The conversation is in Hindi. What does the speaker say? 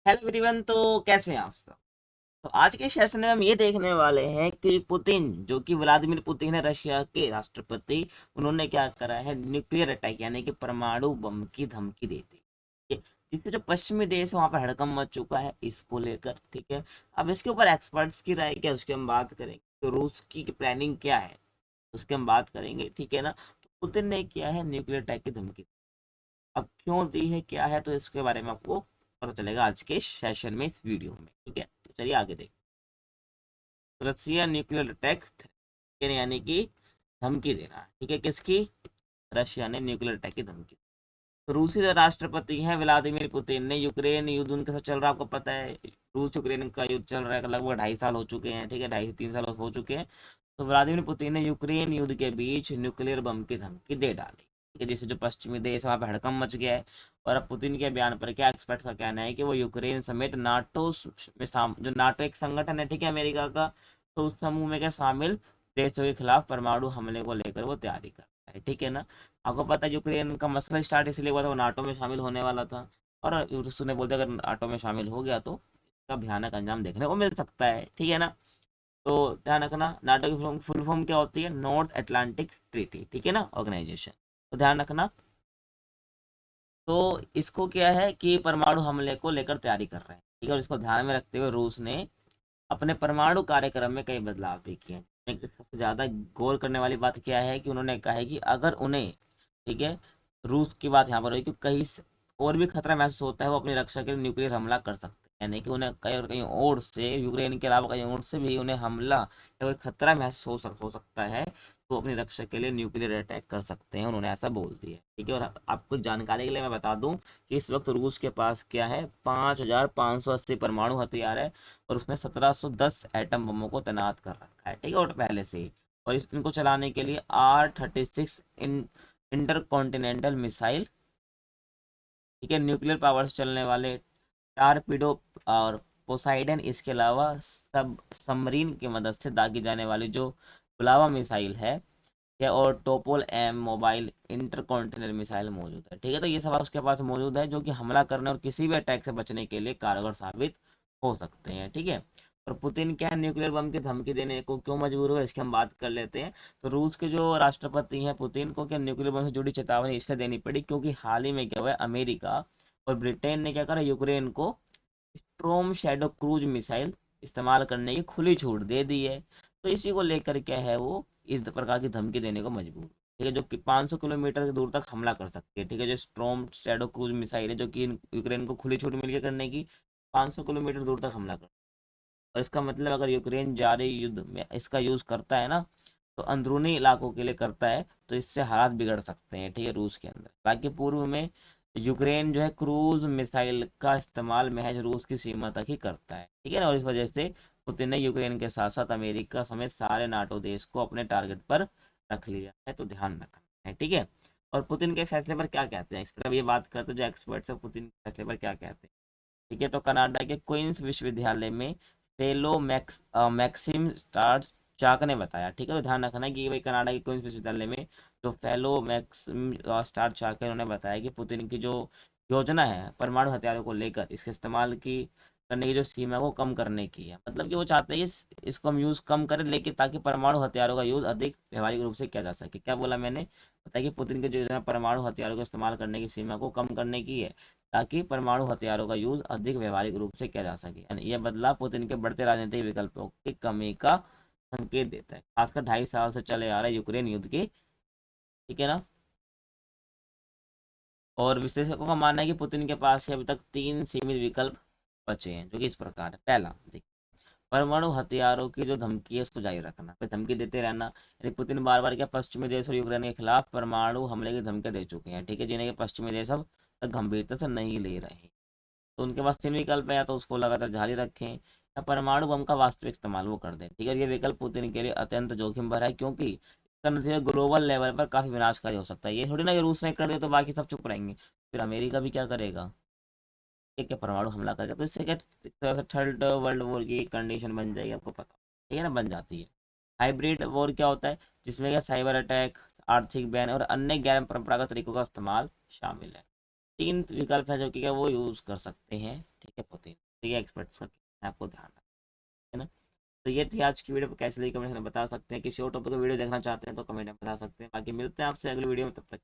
Hello everyone. तो कैसे हैं आप सब। तो आज के सेशन में हम ये देखने वाले हैं कि पुतिन, जो कि व्लादिमीर पुतिन है, रशिया के राष्ट्रपति, उन्होंने क्या करा है, न्यूक्लियर अटैक यानी कि परमाणु बम की धमकी दे दी है। जिससे जो पश्चिमी देश है वहां पर हड़कंप मच चुका है इसको लेकर। ठीक है, अब इसके ऊपर एक्सपर्ट्स की राय क्या है उसकी हम बात करेंगे। तो रूस की प्लानिंग क्या है उसकी हम बात करेंगे। ठीक है ना। तो पुतिन ने किया है न्यूक्लियर अटैक की धमकी। अब क्यों दी है क्या है तो इसके बारे में आपको पता चलेगा आज के सेशन में, इस वीडियो में। ठीक है, तो चलिए आगे देखते हैं। रसिया न्यूक्लियर अटैक यानी कि धमकी देना। ठीक है, किसकी? रशिया ने न्यूक्लियर अटैक की धमकी। तो रूसी जो राष्ट्रपति हैं व्लादिमीर पुतिन ने, यूक्रेन युद्ध उनके साथ चल रहा है, आपको पता है। रूस यूक्रेन का युद्ध चल रहा है, लगभग 2.5 साल हो चुके हैं। ठीक है, 2.5 से 3 साल हो चुके हैं। तो व्लादिमीर पुतिन ने यूक्रेन युद्ध के बीच न्यूक्लियर बम की धमकी दे डाली। ठीक है, जिससे जो पश्चिमी देश है वहाँ पर हड़कंप मच गया है। और अब पुतिन के बयान पर क्या एक्सपर्ट का कहना है कि वो यूक्रेन समेत नाटो में जो नाटो एक संगठन है, ठीक है, अमेरिका का, तो उस समूह में क्या शामिल देशों के खिलाफ परमाणु हमले को लेकर वो तैयारी कर रहा है। ठीक है ना। आपको पता है यूक्रेन का मसला स्टार्ट इसलिए हुआ था, वो नाटो में शामिल होने वाला था। और रूस ने बोलते अगर नाटो में शामिल हो गया तो इसका भयानक अंजाम देखने को मिल सकता है। ठीक है ना। तो ध्यान रखना, नाटो की फुल फॉर्म क्या होती है? North Atlantic treaty. ठीक है ना, ऑर्गेनाइजेशन। तो ध्यान रखना। तो इसको क्या है कि परमाणु हमले को लेकर तैयारी कर रहे हैं। ठीक है, और इसको ध्यान में रखते हुए रूस ने अपने परमाणु कार्यक्रम में कई बदलाव भी किए हैं। सबसे ज्यादा गौर करने वाली बात क्या है कि उन्होंने कहा है कि अगर उन्हें, ठीक है, रूस की बात यहाँ पर हुई कि कहीं और भी खतरा महसूस होता है वो अपनी रक्षा के लिए न्यूक्लियर हमला कर सकते हैं। यानी कि उन्हें कहीं और कहीं और से, यूक्रेन के अलावा कहीं और से भी उन्हें हमला या कोई खतरा महसूस हो सकता है, तो अपनी रक्षा के लिए न्यूक्लियर अटैक कर सकते हैं। उन्होंने ऐसा बोल दिया। ठीक है, और आपको जानकारी के लिए मैं बता दूं कि इस वक्त रूस के पास क्या है, 5,580 परमाणु हथियार है। और उसने 1710 एटम बमों को तैनात कर रखा है। ठीक है, और पहले से ही। और इनको चलाने के लिए R-36 इंटर कॉन्टिनेंटल मिसाइल, ठीक है, न्यूक्लियर पावर से चलने वाले टारपीडो और पोसाइडन, इसके अलावा सब सबमरीन की मदद से दागी जाने वाली जो बुलावा मिसाइल है, या और Topol M mobile intercontinental missile मौजूद है। ठीक है, तो ये सब उसके पास मौजूद है जो कि हमला करने और किसी भी अटैक से बचने के लिए कारगर साबित हो सकते हैं। ठीक है। और पुतिन क्या है, न्यूक्लियर बम की धमकी देने को क्यों मजबूर हुए इसकी हम बात कर लेते हैं। तो रूस के जो राष्ट्रपति हैं पुतिन को क्या न्यूक्लियर बम से जुड़ी चेतावनी इसलिए देनी पड़ी क्योंकि हाल ही में क्या हुआ है, अमेरिका और ब्रिटेन ने क्या करा, यूक्रेन को स्ट्रोम शैडो क्रूज मिसाइल इस्तेमाल करने की खुली छूट दे दी है। तो इसी को लेकर क्या है, वो इस प्रकार की धमकी देने को मजबूर। ठीक है, जो कि 500 किलोमीटर की दूर तक हमला कर सकती है। ठीक है, जो स्ट्रोम शैडो क्रूज मिसाइल है जो कि यूक्रेन को खुली छूट मिल के करने की, 500 किलोमीटर दूर तक हमला कर। और इसका मतलब अगर यूक्रेन जारी युद्ध में इसका यूज करता है ना, तो अंदरूनी इलाकों के लिए करता है, तो इससे हालात बिगड़ सकते हैं। ठीक है, रूस के अंदर। बाकी पूर्व में यूक्रेन जो है क्रूज मिसाइल का इस्तेमाल महज रूस की सीमा तक ही करता है। ठीक है ना। और इस वजह से पुतिन ने यूक्रेन के साथ साथ अमेरिका समेत सारे नाटो देश को अपने टारगेट पर रख लिया है। तो ध्यान रखना है। ठीक है। और पुतिन के फैसले पर क्या कहते हैं, इस पर अब ये बात करते हैं जो एक्सपर्ट्स है पुतिन के फैसले पर क्या कहते हैं। ठीक है, तो कनाडा के क्वींस विश्वविद्यालय में फेलो मैक्सिम स्टार चाक ने बताया। ठीक है, तो ध्यान रखना है कि भाई कनाडा के क्वींस विश्वविद्यालय में जो फेलो मैक्सिम स्टार चाक है, उन्होंने बताया कि पुतिन की जो योजना है परमाणु हथियारों को लेकर इसके इस्तेमाल की करने की जो सीमा को कम करने की है। मतलब कि वो चाहते हैं कि इसको हम यूज़ कम करें, लेकिन ताकि परमाणु हथियारों का यूज़ अधिक व्यवहारिक रूप से किया जा सके। क्या बोला मैंने? बताया कि पुतिन की जो योजना परमाणु हथियारों का इस्तेमाल करने की सीमा को कम करने की है, ताकि परमाणु हथियारों का यूज अधिक व्यवहारिक रूप से किया जा सके। यानी यह बदलाव पुतिन के बढ़ते राजनीतिक विकल्पों की कमी का संकेत देता है, खासकर 2.5 साल से चले आ रहे यूक्रेन युद्ध की। ठीक है ना। और विश्लेषकों का मानना है कि पुतिन के पास अभी तक 3 सीमित विकल्प बचे हैं, जो कि इस प्रकार है। पहला, देखिए, परमाणु हथियारों की जो धमकी है उसको जारी रखना, फिर धमकी देते रहना। यानी पुतिन बार बार क्या पश्चिमी देश और यूक्रेन के खिलाफ परमाणु हमले की धमकी दे चुके हैं। ठीक है, जिन्हें पश्चिमी देश अब तक गंभीरता से नहीं ले रहे हैं। तो उनके पास 3 विकल्प है, या तो उसको लगातार जारी रखें या परमाणु बम का वास्तविक इस्तेमाल वो कर दें। ठीक है, ये विकल्प पुतिन के लिए अत्यंत जोखिम भरा है क्योंकि इसका नतीजा ग्लोबल लेवल पर काफी विनाशकारी हो सकता है। ये थोड़ी ना कि रूस ने कर दिया तो बाकी सब चुप रहेंगे, फिर अमेरिका भी क्या करेगा, एक क्या परमाणु हमला करेगा। तो इससे क्या एक तरह से थर्ड वर्ल्ड वॉर की कंडीशन बन जाएगी, आपको पता। ठीक है ना, बन जाती है। हाइब्रिड वॉर क्या होता है, जिसमें क्या साइबर अटैक, आर्थिक बैन और अन्य गैर परंपरागत तरीकों का इस्तेमाल शामिल है। 3 विकल्प है जो कि क्या वो यूज कर सकते हैं। ठीक या पुतिन। तो ये एक्सपर्ट्स का कहना है, आपको ध्यान रखना है ना। तो ये थी आज की वीडियो, कैसे लगी कमेंट में बता सकते हैं। किसी और टॉपिक को वीडियो देखना चाहते हैं तो कमेंट में बता सकते हैं। बाकी मिलते हैं आपसे अगली वीडियो में, तब तक